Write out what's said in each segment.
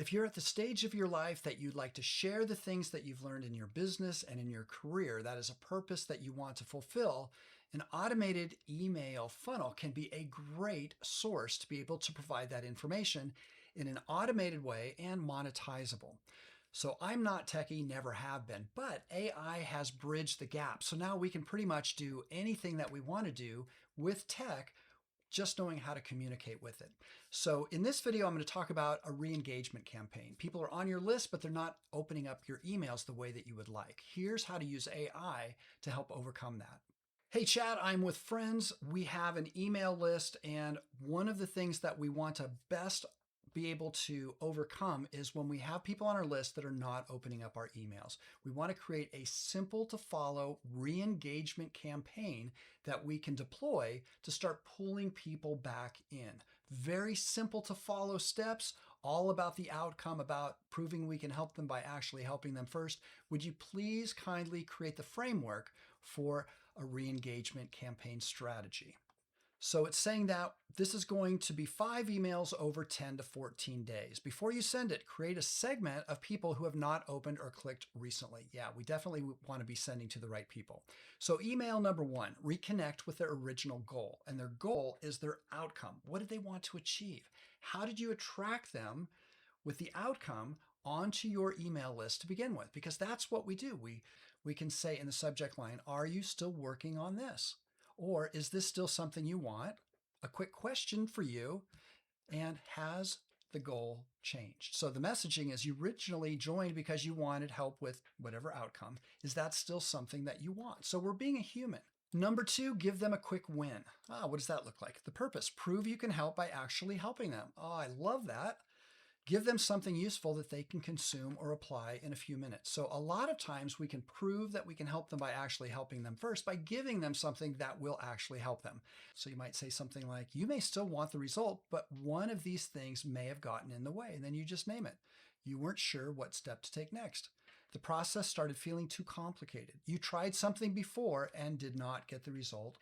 If you're at the stage of your life that you'd like to share the things that you've learned in your business and in your career, that is a purpose that you want to fulfill, an automated email funnel can be a great source to be able to provide that information in an automated way and monetizable. So I'm not techie, never have been, but AI has bridged the gap. So now we can pretty much do anything that we want to do with tech, just knowing how to communicate with it. So in this video, I'm going to talk about a re-engagement campaign. People are on your list, but they're not opening up your emails the way that you would like. Here's how to use AI to help overcome that. Hey Chad, I'm with friends. We have an email list, and one of the things that we want to best be able to overcome is when we have people on our list that are not opening up our emails. We want to create a simple to follow re-engagement campaign that we can deploy to start pulling people back in. Very simple to follow steps, all about the outcome, about proving we can help them by actually helping them first. Would you please kindly create the framework for a re-engagement campaign strategy? So it's saying that this is going to be 5 emails over 10 to 14 days. Before you send it, create a segment of people who have not opened or clicked recently. Yeah, we definitely want to be sending to the right people. So email number 1, reconnect with their original goal. And their goal is their outcome. What did they want to achieve? How did you attract them with the outcome onto your email list to begin with? Because that's what we do. We can say in the subject line, are you still working on this? Or is this still something you want? A quick question for you. And has the goal changed? So the messaging is you originally joined because you wanted help with whatever outcome. Is that still something that you want? So we're being a human. Number 2, give them a quick win. What does that look like? The purpose, prove you can help by actually helping them. I love that. Give them something useful that they can consume or apply in a few minutes. So a lot of times we can prove that we can help them by actually helping them first by giving them something that will actually help them. So you might say something like, you may still want the result, but one of these things may have gotten in the way. And then you just name it. You weren't sure what step to take next. The process started feeling too complicated. You tried something before and did not get the result.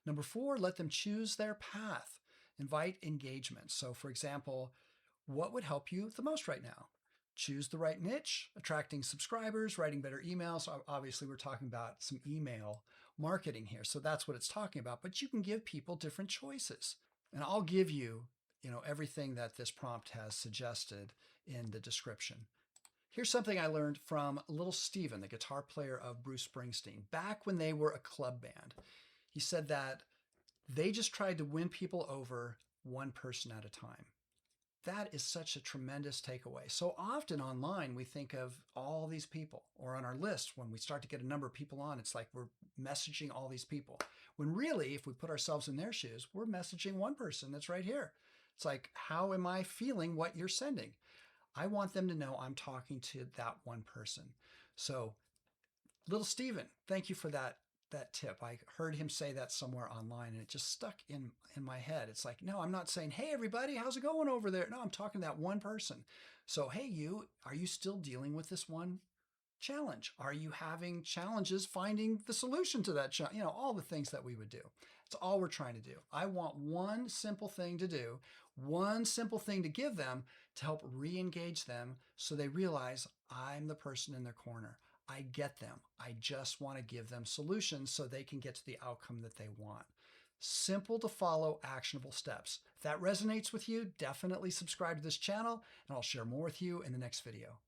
Number 4, let them choose their path. Invite engagement. So for example, what would help you the most right now? Choose the right niche, attracting subscribers, writing better emails. Obviously, we're talking about some email marketing here. So that's what it's talking about. But you can give people different choices. And I'll give you, everything that this prompt has suggested in the description. Here's something I learned from Little Steven, the guitar player of Bruce Springsteen, back when they were a club band. He said that they just tried to win people over one person at a time. That is such a tremendous takeaway. So often online, we think of all these people, or on our list, when we start to get a number of people on, it's like we're messaging all these people. When really, if we put ourselves in their shoes, we're messaging one person that's right here. It's like, how am I feeling what you're sending? I want them to know I'm talking to that one person. So Little Steven, thank you for that tip. I heard him say that somewhere online and it just stuck in my head. It's like, no, I'm not saying, hey, everybody, how's it going over there? No, I'm talking to that one person. So, hey, are you still dealing with this one challenge? Are you having challenges finding the solution to that challenge? All the things that we would do. It's all we're trying to do. I want one simple thing to do, one simple thing to give them to help re-engage them so they realize I'm the person in their corner. I get them. I just want to give them solutions so they can get to the outcome that they want. Simple to follow, actionable steps. If that resonates with you, definitely subscribe to this channel, and I'll share more with you in the next video.